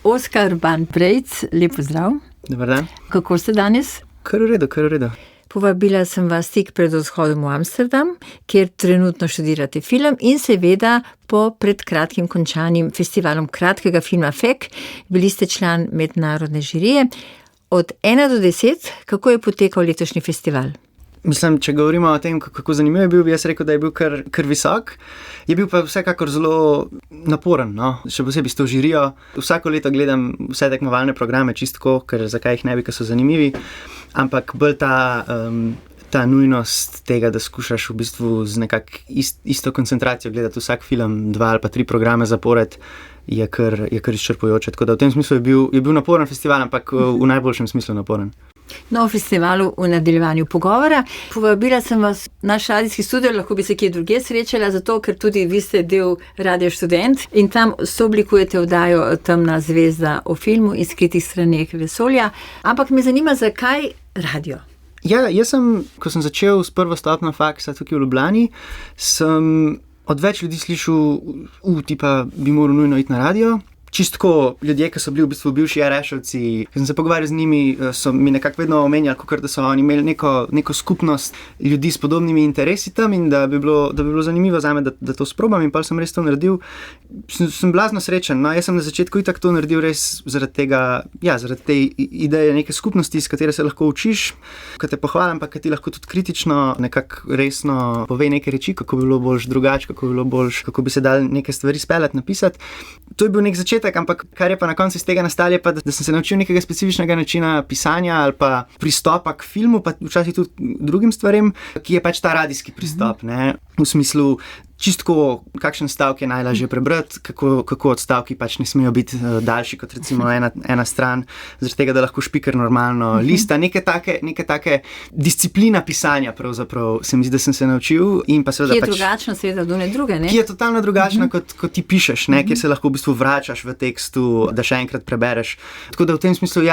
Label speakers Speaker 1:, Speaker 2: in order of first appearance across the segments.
Speaker 1: Oskar Ban-Prejc, lep pozdrav.
Speaker 2: Dobar dan.
Speaker 1: Kako ste danes?
Speaker 2: Kar v redu.
Speaker 1: Povabila sem vas tik pred odhodom v Amsterdam, kjer trenutno študirate film in seveda po pred kratkim končanim festivalom kratkega filma FEK. Bili ste član mednarodne žirije. Od 1 do 10, kako je potekal letošnji festival?
Speaker 2: Mislim, če govorimo o tem, kako zanimiv je bil, bi jaz rekel, da je bil kar visok. Je bil pa vsekakor zelo naporen, no? Še posebej s to žirijo. Vsako leto gledam vse tekmovalne programe čistko, ker zakaj jih ne bi, ker so zanimivi. Ampak bolj ta nujnost tega, da skušaš v bistvu z nekak isto koncentracijo gledati vsak film, 2 ali pa 3 programe zapored, je kar izčrpujoče. Tako da v tem smislu je bil naporen festival, ampak v najboljšem smislu naporen.
Speaker 1: No, v festivalu v nadaljevanju pogovora. Povabila sem vas v naš radijski studio, lahko bi se kje drugje srečala, zato ker tudi vi ste del Radio Študent in tam sooblikujete oddajo Temna zvezda o filmu in skritih straneh vesolja. Ampak me zanima, zakaj radio?
Speaker 2: Ja, ko sem začel s prvo stopnjo faksa tukaj v Ljubljani, sem od več ljudi slišal, tipa bi moral nujno iti na radio. Čistko ljudje, ki so bili v bistvu bivši RŠ-ovci, ki sem se pogovarjal z njimi, so mi nekako vedno omenjali, kakor da so oni imeli neko skupnost ljudi s podobnimi interesi tam in da bi bilo zanimivo zame, da to sprobam in pa sem res to naredil. Sem blazno srečen. No, jaz sem na začetku itak to naredil res zaradi te ideje neke skupnosti, s katere se lahko učiš, ki te pohvalim, pa ki ti lahko tudi kritično, nekako resno pove neke reči, kako bi bilo boljš drugače, kako bi se dal neke stvari speljati, napisati. To je bil nek začetek, ampak kar je pa na koncu iz tega nastalo, je pa, da sem se naučil nekega specifičnega načina pisanja ali pa pristopa k filmu, pa včasih tudi drugim stvarem, ki je pač ta radijski pristop, ne? V smislu, čistko, kakšen stavek je najlažje prebrati, kako odstavki pač ne smejo biti daljši kot recimo ena stran, zaradi tega, da lahko špiker normalno lista, neke take disciplina pisanja pravzaprav se mi zdi, da sem se naučil in pa seveda
Speaker 1: ki je drugačna seveda od one druge, ne?
Speaker 2: Ki je totalno drugačna, kot ti pišeš, ne? Kjer se lahko v bistvu vračaš v tekstu, da še enkrat prebereš. Tako da v tem smislu,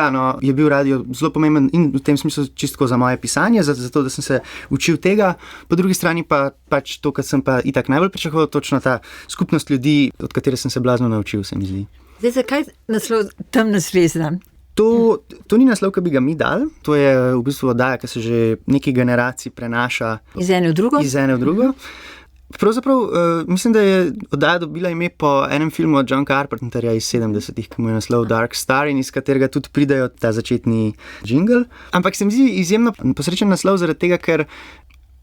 Speaker 2: je bil radio zelo pomemben in v tem smislu čistko za moje pisanje, zato da sem se učil tega. Po drugi strani pa pač to, kar sem pa itak najbolj pričakoval, točno ta skupnost ljudi, od katere sem se blazno naučil, se mi zdi.
Speaker 1: Zdaj, zakaj naslov Temna zvezda?
Speaker 2: To ni naslov, ki bi ga mi dali. To je v bistvu oddaja, ki se že nekaj generacij prenaša
Speaker 1: iz ene v drugo.
Speaker 2: Pravzaprav mislim, da je oddaja dobila ime po enem filmu od John Carpenterja iz 70-ih, ki mu je naslov Dark Star in iz katerega tudi pridejo ta začetni jingle. Ampak se mi zdi izjemno posrečen naslov zaradi tega, ker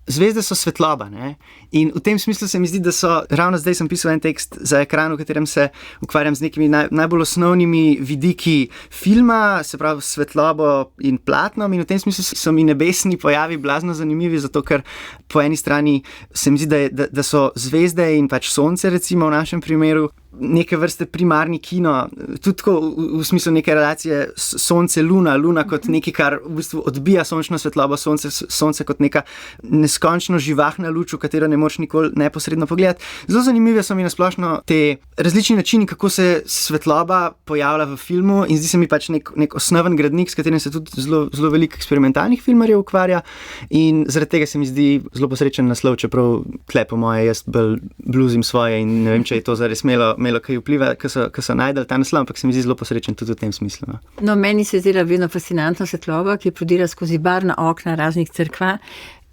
Speaker 2: zvezde so svetloba, ne? In v tem smislu se mi zdi, da so, ravno zdaj sem pisal en tekst za ekran, v katerem se ukvarjam z nekimi najbolj osnovnimi vidiki filma, se pravi svetlobo in platnom, in v tem smislu so mi nebesni pojavi blazno zanimivi, zato ker po eni strani se mi zdi, da so zvezde in pač sonce recimo v našem primeru neke vrste primarni kino, tudi tako v smislu neke relacije sonce-luna, luna kot nekaj, kar v bistvu odbija sončno svetlobo, sonce kot neka neskončno živahna luč, v katero ne moreš nikoli neposredno pogledati. Zelo zanimive so mi nasplošno te različni načini, kako se svetloba pojavlja v filmu in zdi se mi pač nek osnoven gradnik, s katerim se tudi zelo veliko eksperimentalnih filmarjev ukvarja in zaradi tega se mi zdi zelo posrečen naslov, čeprav tle po moje jaz bolj bluzim svoje in ne vem, če je to zares imelo kaj vpliva, ko so najdeli ta naslov, ampak se mi zdi zelo posrečen tudi v tem smislu.
Speaker 1: No, meni se je zdela vedno fascinantna svetloba, ki prodira skozi barvna okna raznih cerkva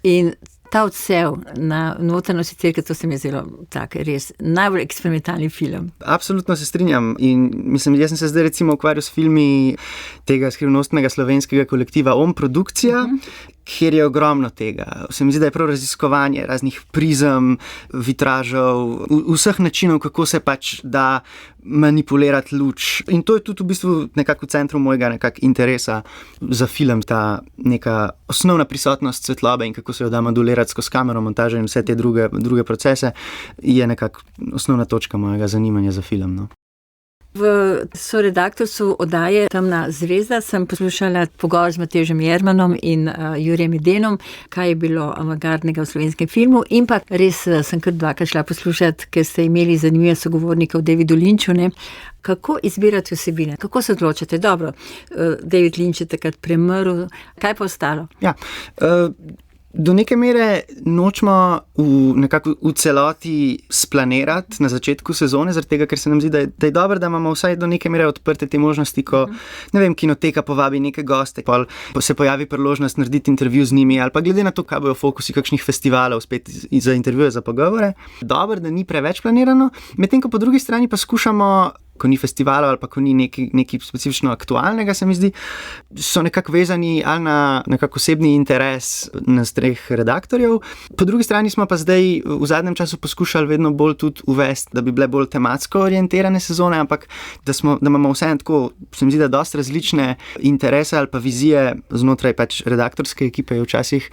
Speaker 1: in ta odsev na notranjosti cerkve, to se mi je zdelo tak res najbolj eksperimentalni film. Absolutno
Speaker 2: se strinjam in mislim, jaz sem se zdaj recimo ukvarjal s filmi tega skrivnostnega slovenskega kolektiva OM Produkcija, kjer je ogromno tega. Se mi zdi, da je prav raziskovanje raznih prizem, vitražev, vseh načinov, kako se pač da manipulirati luč. In to je tudi v bistvu nekako v centru mojega interesa za film, ta neka osnovna prisotnost svetlobe in kako se jo da modulirati skozi kamero, montažo in vse te druge procese, je nekako osnovna točka mojega zanimanja za film, no.
Speaker 1: V soredaktorstvu oddaje Temna zvezda sem poslušala pogovor z Matežem Jermanom in Jurijem Edenom, kaj je bilo avantgardnega v slovenskem filmu in pa res sem kar dvakrat šla poslušati, ker ste imeli zanimive sogovornike v Davidu Lynchu, ne. Kako izbirate vsebine? Kako se odločate? Dobro, David Lynch je takrat premrl. Kaj pa ostalo?
Speaker 2: Ja, Do neke mere nočemo v celoti splanirati na začetku sezone, zaradi tega, ker se nam zdi, da je dobro, da imamo vsaj do neke mere odprte te možnosti, ko, ne vem, kinoteka povabi neke goste, pa se pojavi priložnost narediti intervju z njimi, ali pa glede na to, kaj bojo fokusi kakšnih festivalov spet za intervjuje, za pogovore. Dobro, da ni preveč planirano, medtem ko po drugi strani pa skušamo, ko ni festivalov ali pa ko ni nekaj specifično aktualnega, se mi zdi, so nekako vezani ali na nekako osebni interes nas treh redaktorjev. Po drugi strani smo pa zdaj v zadnjem času poskušali vedno bolj tudi uvesti, da bi bile bolj tematsko orientirane sezone, ampak da imamo vseeno tako, se mi zdi, da dosti različne interese ali pa vizije znotraj pač redaktorske ekipe je včasih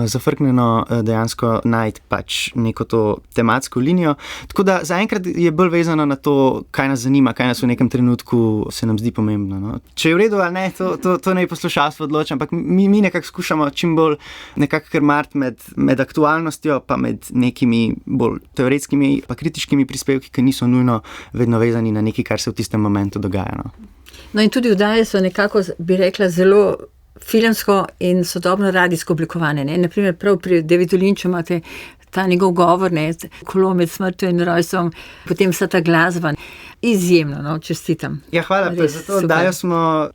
Speaker 2: zafrknjeno dejansko najti pač neko to tematsko linijo. Tako da zaenkrat je bolj vezano na to, kaj nas zanima, kaj nas v nekem trenutku se nam zdi pomembno. No. Če je v redu ali ne, to naj poslušalstvo odloča, ampak mi nekako skušamo čim bolj nekako krmariti med aktualnostjo pa med nekimi bolj teoretskimi pa kritiškimi prispevki, ki niso nujno vedno vezani na nekaj, kar se v tistem momentu dogaja.
Speaker 1: No in tudi vdaje so nekako, bi rekla, zelo filmsko in sodobno radijsko oblikovane. Naprimer, prav pri Davidu Lynchu imate ta njegov govor, kolo med smrtjo in rojstvom, potem vsa ta glasba. Izjemno, čestitam.
Speaker 2: Ja, hvala, za to oddajo smo,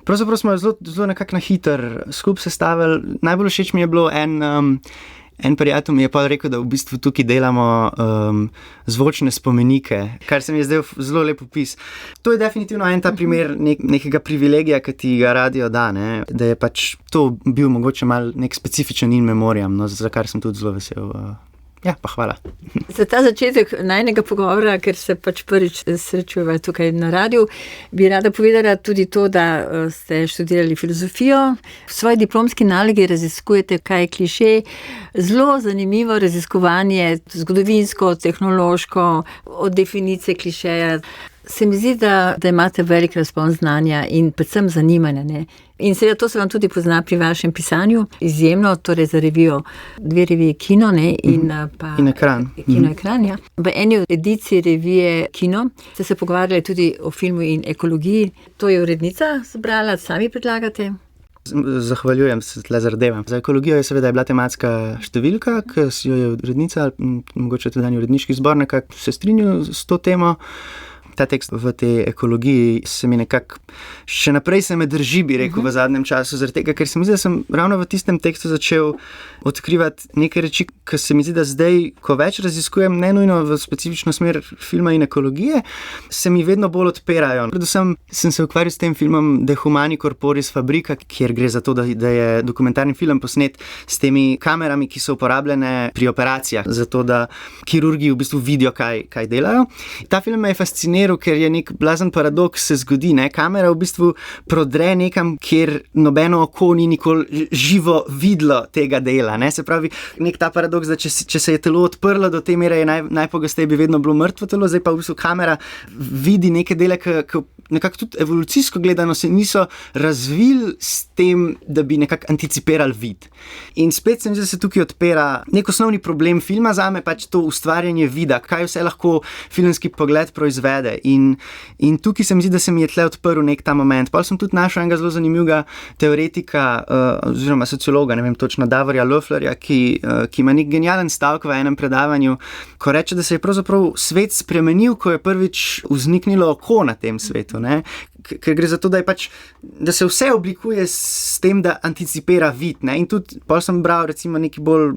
Speaker 2: pravzaprav smo zelo nekako na hiter skup sestavili. Najbolj všeč mi je bilo en prijatelj mi je pa rekel, da v bistvu tukaj delamo zvočne spomenike, kar se mi je zdaj zelo lep opis. To je definitivno en ta primer nekega privilegija, ki ti ga radio da, da je pač to bil mogoče mal nek specifičen in memoriam, za kar sem tudi zelo vesel. Ja, pa hvala.
Speaker 1: Za ta začetek najnega pogovora, ker se pač prvič srečujeva tukaj na radiju, bi rada povedala tudi to, da ste študirali filozofijo. V svoji diplomski nalogi raziskujete, kaj je kliše. Zelo zanimivo raziskovanje, zgodovinsko, tehnološko, od definicije klišeja. Se mi zdi, da imate velik razpon znanja in predvsem zanimanja. In seveda to se vam tudi pozna pri vašem pisanju, izjemno, torej za revijo, 2 revije Kino in
Speaker 2: Ekran.
Speaker 1: Kino Ekran, ja. V eni od edicij revije Kino ste se pogovarjali tudi o filmu in ekologiji. To je urednica zbrala, sami predlagate?
Speaker 2: Zahvaljujem se tle zardevam. Za ekologijo je seveda bila tematska številka, ki jo je urednica, mogoče tudi uredniški zbor nekako se strinjal s to temo. Ta tekst v tej ekologiji se mi nekako še naprej se me drži, bi rekel, v zadnjem času, zaradi tega, ker se mi zdi, da sem ravno v tistem tekstu začel odkrivati neke reči, ki se mi zdi, da zdaj, ko več raziskujem, ne nujno v specifično smer filma in ekologije, se mi vedno bolj odpirajo. Predvsem sem se ukvarjal s tem filmom De Humani Corporis Fabrica, kjer gre za to, da je dokumentarni film posnet s temi kamerami, ki so uporabljene pri operacijah, zato da kirurgi v bistvu vidijo, kaj delajo. Ta film me je fasciniral, ker je nek blazen paradoks se zgodi, kamera v bistvu prodre nekam, kjer nobeno oko ni nikoli živo videlo tega dela, Se pravi, nek ta paradoks, da če se je telo odprlo do te mere, je najpogosteje bi vedno bilo mrtvo telo, zdaj pa v bistvu kamera vidi neke dele, ki nekako tudi evolucijsko gledano se niso razvili s tem, da bi nekako anticipirali vid. In spet se mi zdi, da se tukaj odpira nek osnovni problem filma zame, pač to ustvarjanje vida, kaj vse lahko filmski pogled proizvede. In tukaj se mi zdi, da se mi je tle odprl nek ta moment. Pa sem tudi našel enega zelo zanimivega teoretika oziroma sociologa, ne vem točno, Davorja Loefflerja, ki ima nek genijalen stavek v enem predavanju, ko reče, da se je pravzaprav svet spremenil, ko je prvič vzniknilo oko na tem svetu. Ker gre za to, da se vse oblikuje s tem, da anticipira vid. In tudi pol sem bral recimo neki bolj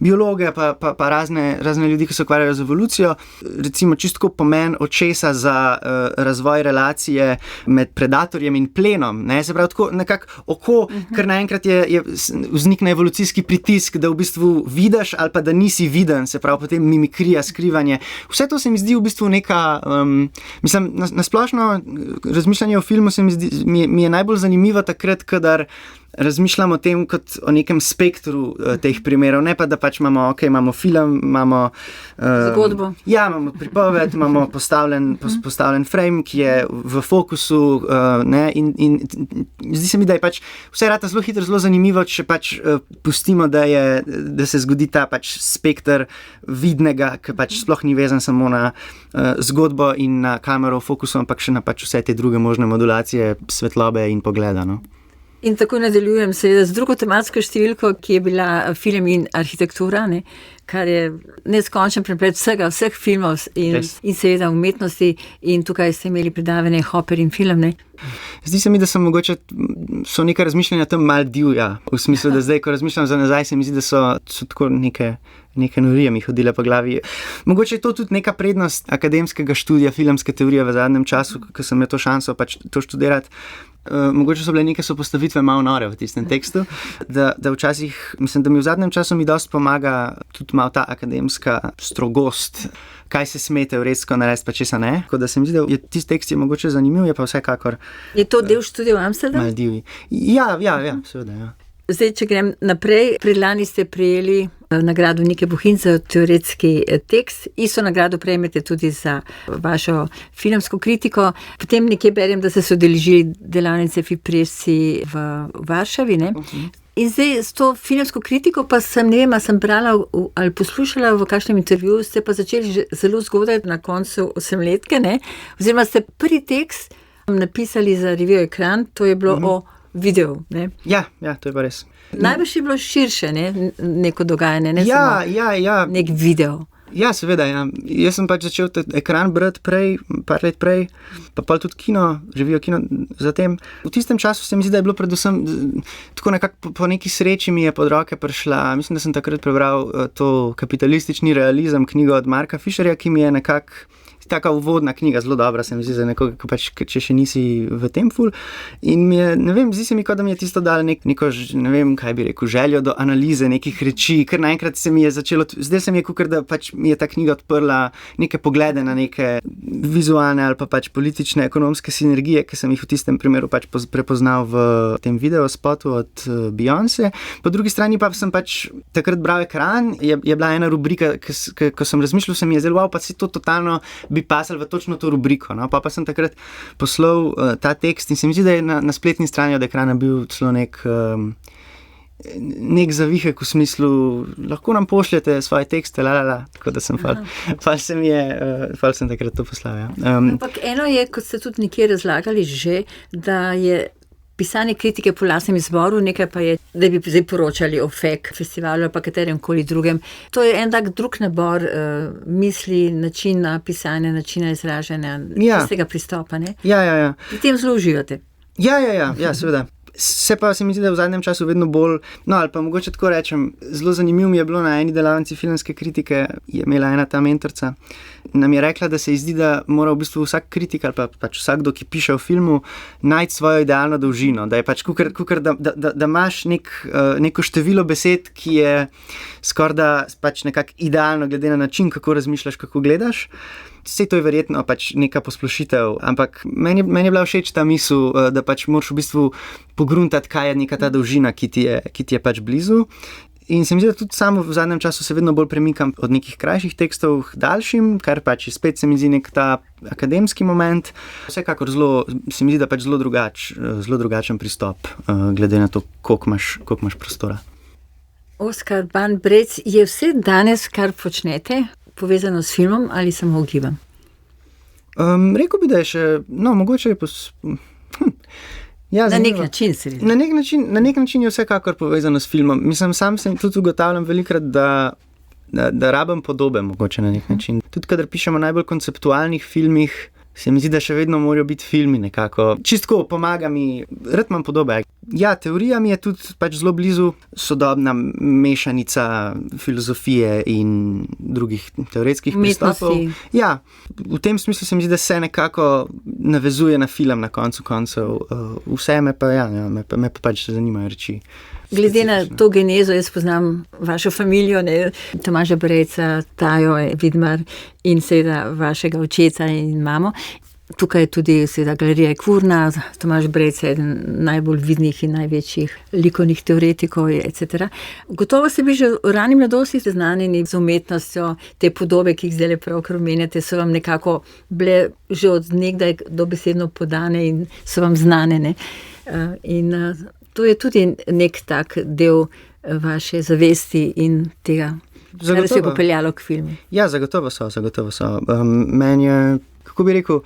Speaker 2: biologe pa razne ljudi, ki se ukvarjajo z evolucijo, recimo čisto pomen očesa za razvoj relacije med predatorjem in plenom. Se pravi, tako nekako oko, ker naenkrat vznikne evolucijski pritisk, da v bistvu vidiš ali pa da nisi viden, se pravi potem mimikrija, skrivanje. Vse to se mi zdi v bistvu neka, mislim, nasplošno razmišljanje o filmu mi je najbolj zanimivo takrat, kadar razmišljam o tem kot o nekem spektru teh primerov, ne pa da pač imamo film, imamo
Speaker 1: zgodbo.
Speaker 2: Ja, imamo pripoved, imamo postavljen frame, ki je v fokusu, in zdi se mi, da je pač vse rata zelo hitro, zelo zanimivo, če pač pustimo, da se zgodi ta pač spekter vidnega, ki pač sploh ni vezan samo na zgodbo in na kamero v fokusu, ampak še na pač vse te druge možne modulacije svetlobe in pogleda,
Speaker 1: In tako nadaljujem seveda z drugo tematsko številko, ki je bila film in arhitektura, ne, kar je neskončen preplet vseh filmov in seveda umetnosti. In tukaj ste imeli predavanje Hopper in film. Ne.
Speaker 2: Zdi se mi, da so neka razmišljanja tam mal divja. V smislu, da zdaj, ko razmišljam za nazaj, se mi zdi, da so tako neke norije mi hodile po glavi. Mogoče je to tudi neka prednost akademskega študija filmske teorije v zadnjem času, ko sem imel to šanso pač to študirati. Mogoče so bile neke sopostavitve malo nore v tistem tekstu, da včasih, mislim, da mi v zadnjem času mi dosti pomaga tudi malo ta akademska strogost, kaj se sme teoretsko narediti, pa česa ne. Tako da se mi zdi, da je tisti tekst je mogoče zanimiv, je pa vsekakor...
Speaker 1: Je to del študija v Amsterdamu?
Speaker 2: Malo divji. Ja, seveda, ja.
Speaker 1: Zdaj, če grem naprej, predlani ste prejeli nagrado Nike Bohinc za teoretski tekst. Isto nagrado prejmete tudi za vašo filmsko kritiko. Potem nekje berem, da ste se udeležili delavnice Fipresci v Varšavi, ne? In zdaj s to filmsko kritiko pa sem brala ali poslušala v kakšnem intervjuju, ste pa začeli že zelo zgodaj na koncu osemletke, ne? Oziroma ste prvi tekst napisali za revijo Ekran, to je bilo o video, ne?
Speaker 2: Ja, to je pa res.
Speaker 1: Najbrž je bilo širše, ne? Neko dogajanje, ne samo nek video.
Speaker 2: Ja, seveda, ja. Jaz sem pač začel Ekran brati par let prej, pa tudi revijo kino zatem. V tistem času se mi zdi, da je bilo predvsem tako nekako po neki sreči mi je pod roke prišla, mislim, da sem takrat prebral to Kapitalistični realizem, knjigo od Marka Fisherja, ki mi je nekako taka uvodna knjiga, zelo dobra se mi zdi za nekoga, ki pač, če še nisi v tem ful. In mi je, ne vem, zdi se mi, kot da mi je tisto dalo neko, ne vem, kaj bi rekel, željo do analize nekih reči, ker naenkrat se mi je začelo, zdaj se mi je kakor, da pač mi je ta knjiga odprla neke poglede na neke vizualne ali pa pač politične, ekonomske sinergije, ki sem jih v tistem primeru pač prepoznal v tem videospotu od Beyoncé. Po drugi strani pa sem pač takrat bral Ekran, je bila ena rubrika, ko sem razmišljal, se mi je zelo, pa si to totalno bi pasal v točno to rubriko. No? Pa sem takrat poslal ta tekst in se mi zdi, da je na spletni strani od Ekrana bil celo nek zavihek v smislu, lahko nam pošljete svoje tekste, tako da sem fal sem takrat to poslal. Ja.
Speaker 1: Ampak eno je, kot ste tudi nekje razlagali že, da je pisanje kritike po lastnem izboru, nekaj pa je, da bi zdaj poročali o FEK festivalu ali pa katerem koli drugem. To je en tak drug nabor misli, načina pisanja, načina izražanja, tistega pristopa, ne?
Speaker 2: Ja.
Speaker 1: Pri tem zelo uživate.
Speaker 2: Ja, seveda. Se pa se mi zdi, da v zadnjem času vedno bolj, no ali pa mogoče tako rečem, zelo zanimivo mi je bilo na eni delavnici filmske kritike, je imela ena ta mentorca, nam je rekla, da se ji zdi, da mora v bistvu vsak kritik ali pa pač vsakdo, ki piše o filmu, najti svojo idealno dolžino, da je pač kukor, da imaš neko število besed, ki je skorda pač nekako idealno glede na način, kako razmišljaš, kako gledaš. Vse to je verjetno pač neka posplošitev, ampak meni je bila všeč ta misel, da pač moraš v bistvu pogruntati, kaj je neka ta dolžina, ki ti je pač blizu. In se mi zdi, da tudi samo v zadnjem času se vedno bolj premikam od nekih krajših tekstov k daljšim, kar pač spet se mi zdi nek ta akademski moment. Vsekakor se mi zdi, da pač zelo drugačen pristop, glede na to, koliko imaš prostora.
Speaker 1: Oskar Ban-Brec, je vse danes, kar počnete, povezano s filmom ali samo ugibam?
Speaker 2: Rekel bi, da je še, mogoče je
Speaker 1: na nek način se reče.
Speaker 2: Na nek način je vsekakor povezano s filmom. Mislim, sam sem tudi ugotavljam velikrat, da rabim podobe mogoče na nek način. Tudi kadar pišemo o najbolj konceptualnih filmih, se mi zdi, da še vedno morajo biti filmi nekako. Čistko pomaga mi, rad imam podobe. Ja, teorija mi je tudi pač zelo blizu, sodobna mešanica filozofije in drugih teoretskih pristopov. Ja, v tem smislu se mi zdi, da se nekako navezuje na film na koncu koncev. Vse me pa pač zanimajo reči.
Speaker 1: Glede na to genezo, jaz poznam vašo familijo, ne, Tomaža Brecca, Tajo Vidmar in seveda vašega očeta in mamo. Tukaj je tudi seveda galerija Ekvurna, Tomaž Brecca je eden najbolj vidnih in največjih likovnih teoretikov, etc. Gotovo ste bili že v rani mladosti seznanjeni z umetnostjo, te podobe, ki jih zdaj pravkar omenjate, so vam nekako bile že od nekdaj dobesedno podane in so vam znane, ne? In to je tudi nek tak del vaše zavesti in tega, kar se je popeljalo k filmu.
Speaker 2: Ja, zagotovo so. Meni je, kako bi rekel,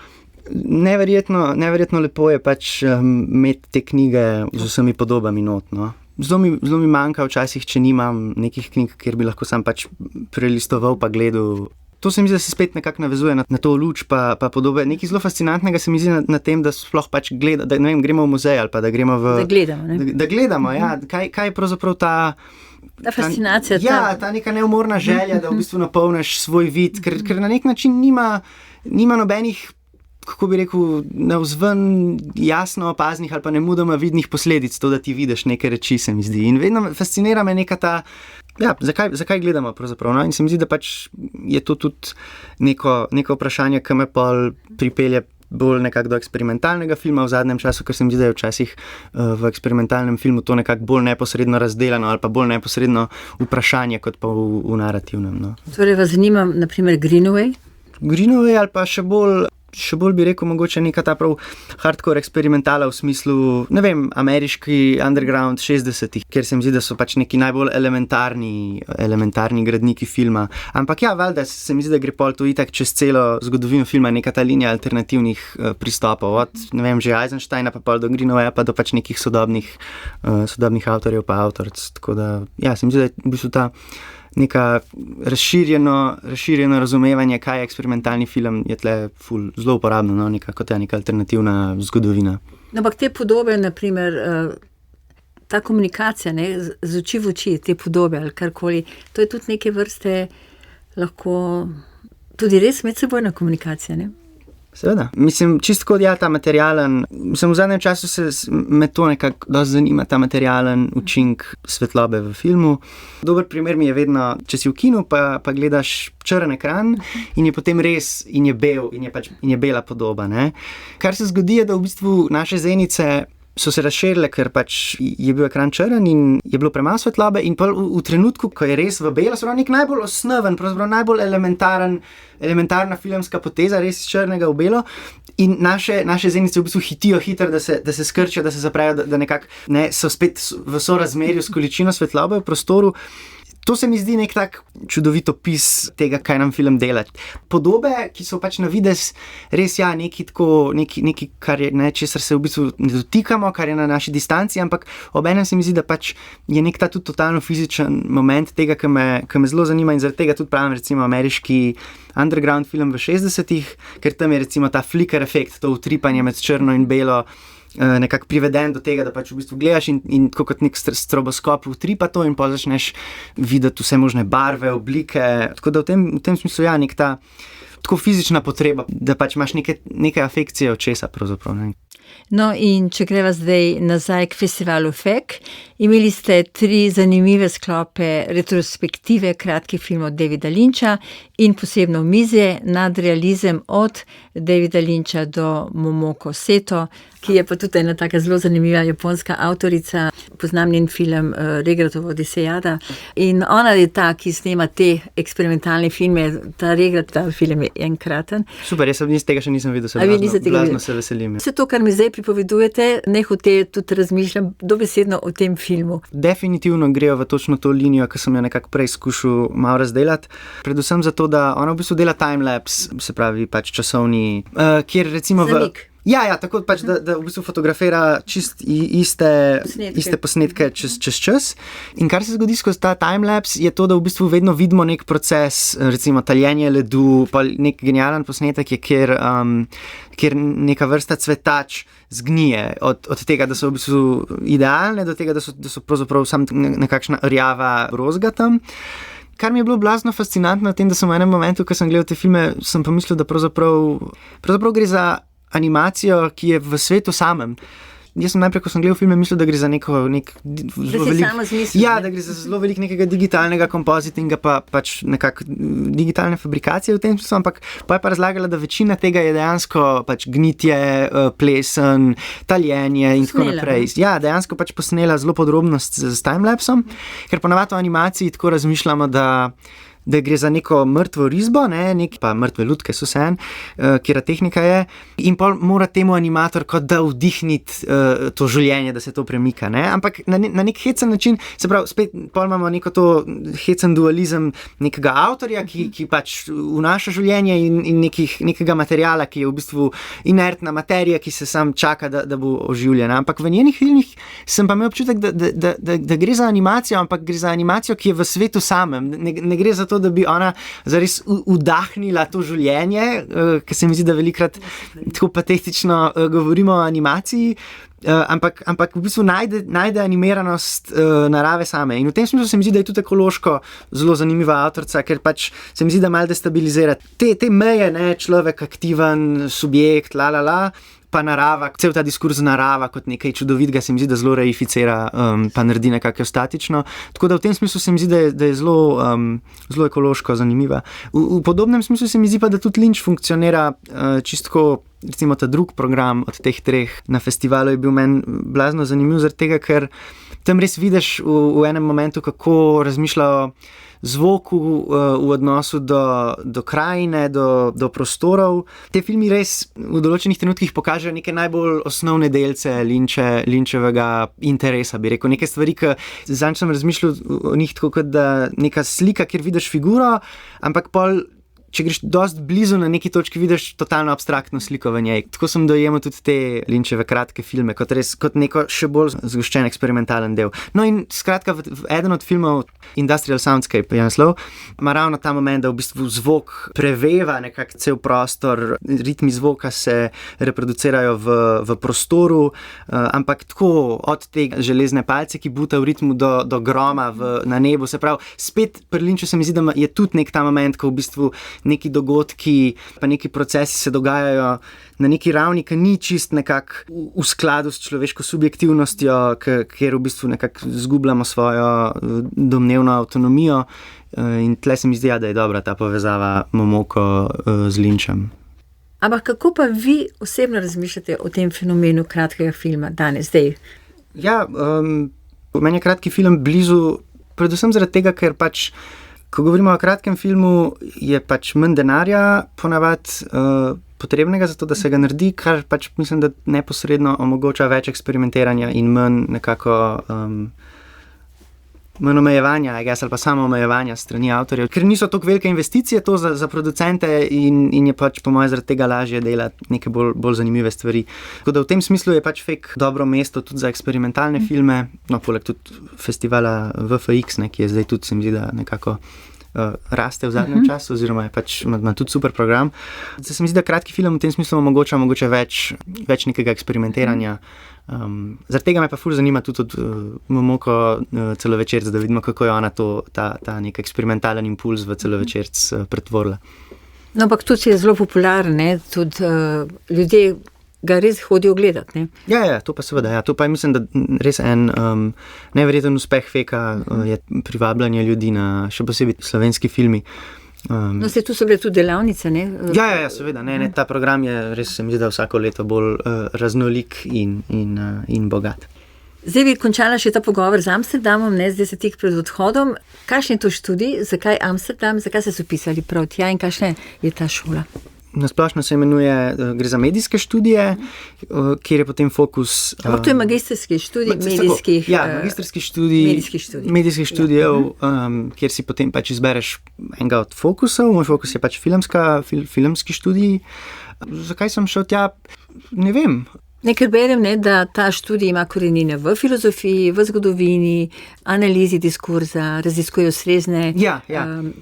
Speaker 2: Neverjetno lepo je pač imeti te knjige z vsemi podobami not, no. Zelo mi manjka včasih, če nimam nekih knjig, kjer bi lahko sam pač prelistoval pa gledal. To se mi zdi, da se spet nekako navezuje na to luč pa podobe. Nekaj zelo fascinantnega se mi zdi na tem, da sploh pač gleda, da ne vem, gremo v muzej ali pa da gremo
Speaker 1: Da gledamo, ne?
Speaker 2: Da gledamo, ja. Kaj je pravzaprav ta
Speaker 1: fascinacija.
Speaker 2: Ta neka neumorna želja, da v bistvu napolniš svoj vid, ker na nek način nima nobenih, kako bi rekel, navzven jasno opaznih ali pa nemudoma vidnih posledic, to, da ti vidiš neke reči, se mi zdi. In vedno fascinira me neka ta, zakaj gledamo pravzaprav, no? In se mi zdi, da pač je to tudi neko vprašanje, ki me pol pripelje bolj nekako do eksperimentalnega filma v zadnjem času, ker se mi zdi, da je včasih v eksperimentalnem filmu to nekako bolj neposredno razdeljeno ali pa bolj neposredno vprašanje, kot pa v narativnem, no.
Speaker 1: Torej vas zanima, na primer, Greenaway?
Speaker 2: Greenaway ali pa še bolj bi rekel mogoče neka ta prav hardcore eksperimentala v smislu, ne vem, ameriški underground 60-ih, kjer se mi zdi, da so pač neki najbolj elementarni gradniki filma. Ampak ja, valjda se mi zdi, da gre pol to itak čez celo zgodovino filma, neka ta linija alternativnih pristopov, od, ne vem, že Eisensteina pa pol do Greenawaya pa do pač nekih sodobnih avtorjev pa avtoric. Tako da, ja, se mi zdi, da je v bistvu ta neka razširjeno razumevanje, kaj je eksperimentalni film, je tle zelo uporabno, no, neka alternativna zgodovina.
Speaker 1: No, ampak te podobe, na primer, ta komunikacija, ne, z oči v oči, te podobe ali karkoli, to je tudi neke vrste lahko tudi res medsebojna komunikacija, ne?
Speaker 2: Seveda. Mislim, čisto kot ta materialen, v zadnjem času me to nekako dosti zanima, ta materialen učink svetlobe v filmu. Dober primer mi je vedno, če si v kinu, pa gledaš črn ekran in je potem res, in je bel, in je bela podoba, ne. Kar se zgodi, je, da v bistvu naše zenice so se razširile, ker pač je bil ekran črn in je bilo premalo svetlobe in v trenutku, ko je res v belo, so nek najbolj osnoven, pravzaprav najbolj elementarna filmska poteza, res iz črnega v belo in naše zenice v bistvu hitijo hitro, da se skrčijo, da se zaprejo, da nekako so spet v sorazmerju s količino svetlobe v prostoru. To se mi zdi nek tak čudovit opis tega, kaj nam film dela. Podobe, ki so pač na videz res nekaj, kar je, ne, česar se v bistvu ne dotikamo, kar je na naši distanci, ampak obenem se mi zdi, da pač je nek ta tudi totalno fizičen moment tega, ki me zelo zanima in zaradi tega tudi pravim recimo ameriški underground film v 60-ih, ker tam je recimo ta flicker efekt, to utripanje med črno in belo, nekako priveden do tega, da pač v bistvu gledaš in kot nek stroboskop utripa to in pa začneš videti vse možne barve, oblike, tako da v tem smislu ja, nek ta tako fizična potreba, da pač imaš neke afekcije od česa pravzaprav, ne.
Speaker 1: No, in če greva zdaj nazaj k festivalu FEK, imeli ste 3 zanimive sklope retrospektive kratkih filmov Davida Lyncha in posebno omizje Nadrealizem od Davida Lyncha do Momoko Seto, ki je pa tudi ena taka zelo zanimiva japonska avtorica. Poznam njen film Regratova Odisejada in ona je ta, ki snema te eksperimentalne filme. Ta ta film je enkraten.
Speaker 2: Super, jaz tega še nisem videl, blazno se veselim.
Speaker 1: Vse to, kar mi zdaj pripovedujete, nehote tudi razmišljam dobesedno o tem filmu.
Speaker 2: Definitivno grejo v točno to linijo, ki sem jo nekako prej skušal malo razdelati. Predvsem zato, da ona v bistvu dela timelapse, se pravi pač časovni, kjer recimo Ja, tako pač, da v bistvu fotografira čist iste posnetke čez čas. In kar se zgodi skozi ta timelapse, je to, da v bistvu vedno vidimo nek proces, recimo taljenje ledu, pa nek genijalen posnetek je, kjer neka vrsta cvetač zgnije od tega, da so v bistvu idealne, do tega, da so pravzaprav sam nekakšna rjava rozga tam. Kar mi je bilo blazno fascinantno na tem, da sem v enem momentu, ko sem gledal te filme, sem pomislil, da pravzaprav gre za animacijo, ki je v svetu samem. Jaz sem najprej, ko sem gledal filme, mislil, da gre za da gre za zelo veliko nekega digitalnega kompozitinga, pa pač nekako digitalne fabrikacije v tem smislu, ampak pa je pa razlagala, da večina tega je dejansko pač gnitje, plesen, taljenje in tako naprej. Ja, dejansko pač posnela zelo podrobno s timelapsom, ker ponavadi v animaciji tako razmišljamo, da da gre za neko mrtvo risbo, pa mrtve lutke so vse kjera tehnika je, in pol mora temu animator kot da vdihniti to življenje, da se to premika, ampak na nek hecen način, se pravi, spet pol imamo neko to hecen dualizem nekega avtorja, ki pač vnaša življenje in nekega materiala, ki je v bistvu inertna materija, ki se sam čaka, da bo oživljena. Ampak v njenih filmih sem pa imel občutek, da gre za animacijo, ampak gre za animacijo, ki je v svetu samem. Ne gre za to, da bi ona zares vdahnila to življenje, ker se mi zdi, da velikrat tako patetično govorimo o animaciji, ampak v bistvu najde animiranost narave same. In v tem smislu se mi zdi, da je tudi ekološko zelo zanimiva avtorica, ker pač se mi zdi, da malo destabilizira te meje, človek aktiven, subjekt, pa narava, cel ta diskurs narava kot nekaj čudovitega se mi zdi, da zelo reificira pa naredi nekako statično. Tako da v tem smislu se mi zdi, da je zelo ekološko zanimiva. V podobnem smislu se mi zdi pa, da tudi Lynch funkcionira čistko, recimo ta drug program od teh treh na festivalu je bil meni blazno zanimiv, zaradi tega, ker tam res vidiš v enem momentu, kako razmišljajo zvoku v odnosu do krajine, do prostorov. Te filmi res v določenih trenutkih pokažejo neke najbolj osnovne delce Lynčevega interesa, bi rekel. Neke stvari, ki zanj sem razmišljal o njih tako, kot da neka slika, kjer vidiš figuro, ampak pol če greš dosti blizu na neki točki, vidiš totalno abstraktno sliko v njej. Tako sem dojemal tudi te Lynčeve kratke filme, kot neko še bolj zgoščen eksperimentalen del. No in skratka, eden od filmov Industrial Soundscape je naslov, ima ravno ta moment, da v bistvu zvok preveva nekak cel prostor, ritmi zvoka se reproducirajo v prostoru, ampak tako od te železne palce, ki buta v ritmu do groma na nebu. Se pravi, spet pri Lynchu se mi zdi, da je tudi nek ta moment, ko v bistvu neki dogodki, pa neki procesi se dogajajo na neki ravni, ki ni čist nekako v skladu s človeško subjektivnostjo, kjer v bistvu nekako zgubljamo svojo domnevno avtonomijo. In tle se mi zdi, da je dobra ta povezava Momoko z Lynchem.
Speaker 1: Ampak kako pa vi osebno razmišljate o tem fenomenu kratkega filma danes, zdaj?
Speaker 2: Ja, meni je kratki film blizu, predvsem zaradi tega, ker pač ko govorimo o kratkem filmu, je pač manj denarja ponavadi potrebnega za to, da se ga naredi, kar pač mislim, da neposredno omogoča več eksperimentiranja in manj nekako manj omejevanja, ali pa samo omejevanja strani avtorjev, ker niso toliko velike investicije to za producente in je pač po mojem zaradi tega lažje delati neke bolj zanimive stvari. Tako da v tem smislu je pač Fake dobro mesto tudi za eksperimentalne filme, no poleg tudi festivala VFX, ki je zdaj tudi, se mi zdi, da nekako raste v zadnjem času, oziroma je pač ima tudi super program. Zdaj se mi zdi, da kratki film v tem smislu omogoča več nekega eksperimentiranja. Zaradi tega me pa ful zanima tudi od Momoko Celovečerc, da vidimo, kako je ona ta nek eksperimentalen impuls v Celovečerc pretvorila.
Speaker 1: No, ampak tudi je zelo popularen, tudi ljudje ga res hodijo gledati,
Speaker 2: Ja, to pa seveda, ja. To pa je, mislim, da res en neverjeten uspeh Feka je privabljanje ljudi na še posebej slovenski filmi.
Speaker 1: No, tu so bile tudi delavnice,
Speaker 2: Ja, seveda, ta program je res, se mi zdi, da vsako leto bolj raznolik in bogat.
Speaker 1: Zdaj bi končala še ta pogovor z Amsterdamom, zdaj se tik pred odhodom. Kakšen je to študij, zakaj Amsterdam, zakaj ste se vpisali prav tja in kakšna je ta šola?
Speaker 2: Nasplošno se imenuje, gre za medijske študije, kjer je potem fokus...
Speaker 1: Ampak to je magistrski študij medijskih...
Speaker 2: Ja, magistrski študij medijskih študijev, kjer si potem pač izbereš enega od fokusov. Moj fokus je pač filmski študij. Zakaj sem šel tja? Ne vem.
Speaker 1: Ker berem, da ta študij ima korenine v filozofiji, v zgodovini, analizi diskurza, raziskujejo ustrezne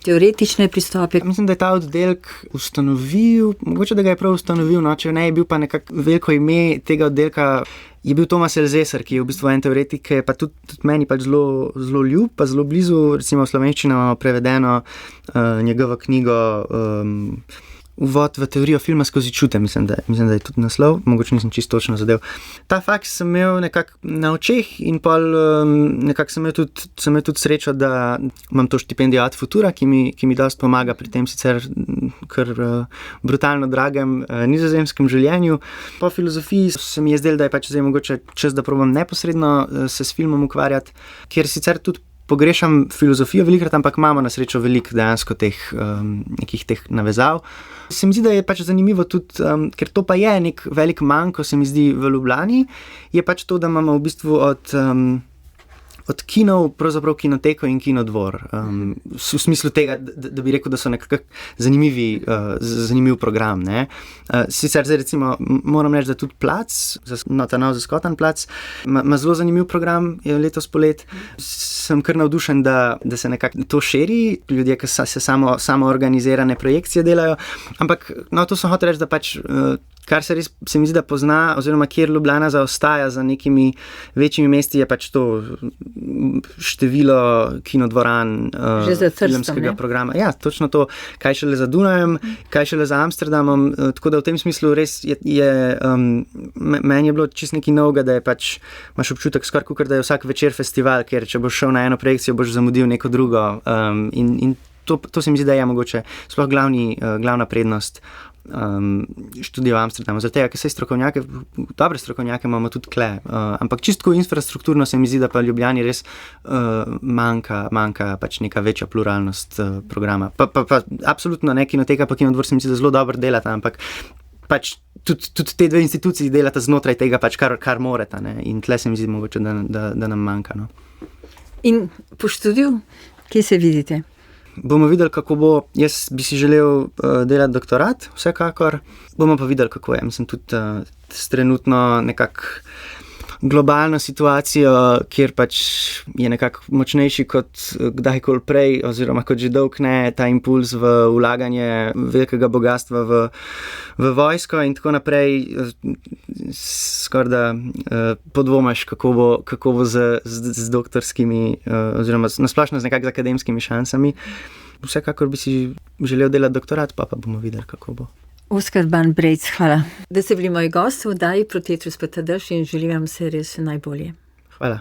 Speaker 1: teoretične pristope.
Speaker 2: Mislim, da je ta oddelek ustanovil, mogoče da ga je prav ustanovil, če ne je bil pa nekako veliko ime tega oddelka, je bil Tomas Elzeser, ki je v bistvu en teoretik, pa tudi meni pač zelo ljub, pa zelo blizu, recimo v slovenščino imamo prevedeno njegovo knjigo Uvod v teorijo filma skozi čute, mislim, da je tudi naslov, mogoče nisem čisto točno zadev. Ta faks sem imel nekako na očeh in pol nekako sem imel tudi srečo, da imam to štipendijo Ad Futura, ki mi dosti pomaga pri tem sicer kar brutalno dragem nizozemskem življenju. Po filozofiji se mi je zdelo, da je pač zdaj mogoče čas, da probam neposredno se s filmom ukvarjati, kjer sicer tudi pogrešam filozofijo velikrat, ampak imamo na srečo veliko dejansko nekih teh navezav. Se mi zdi, da je pač zanimivo tudi, ker to pa je nek velik manko, se mi zdi v Ljubljani, je pač to, da imamo v bistvu od kinov, pravzaprav kinoteko in kinodvor. V smislu tega, da bi rekel, da so nekako zanimiv program. Ne? Sicer zdaj recimo moram reči, da tudi Plac, ta nov Zaskotan plac, ima zelo zanimiv program, je letos polet. Sem kar navdušen, da se nekako to širi, ljudje, ki se samo organizirane projekcije delajo, ampak to sem hotel reči, da pač kar se res se mi zdi, da pozna, oziroma kjer Ljubljana zaostaja za nekimi večjimi mesti, je pač to število kinodvoran, filmskega programa. Ja, točno to, kaj šele za Dunajem, kaj šele za Amsterdamom, tako da v tem smislu res meni je bilo čisto nekaj novega, da je pač, imaš občutek skoraj kakor, da je vsak večer festival, ker če boš šel na eno projekcijo, boš zamudil neko drugo, in to se mi zdi, da je mogoče sploh glavna prednost študija v Amsterdamu, zato tega, ker se dobre strokovnjake imamo tudi tule, ampak čisto infrastrukturno se mi zdi, da pa Ljubljani res manjka pač neka večja pluralnost programa. Pa absolutno ne, Kinoteka pa Kinodvor se mi zdi, da zelo dobro delata, ampak pač tudi te dve instituciji delata znotraj tega pač kar morata, ne, in tle se mi zdi mogoče, da nam manjka, no.
Speaker 1: In po študiju, kje se vidite?
Speaker 2: Bomo videli, kako bo. Jaz bi si želel delati doktorat, vsekakor. Bomo pa videli, kako je. Mislim, tudi trenutno nekako globalno situacijo, kjer pač je nekako močnejši kot kdajkoli prej, oziroma kot že dolgo ne, ta impuls v vlaganje velikega bogatstva v vojsko in tako naprej, skoraj da podvomaš, kako bo z doktorskimi, oziroma nasplošno z nekako z akademskimi šansami. Vsekakor bi si želel delati doktorat, pa bomo videli, kako bo.
Speaker 1: Oskar Ban-Brejc, hvala, da ste bili moji gosti v oddaji Protetus PTD in želim vam vse res najbolje.
Speaker 2: Hvala.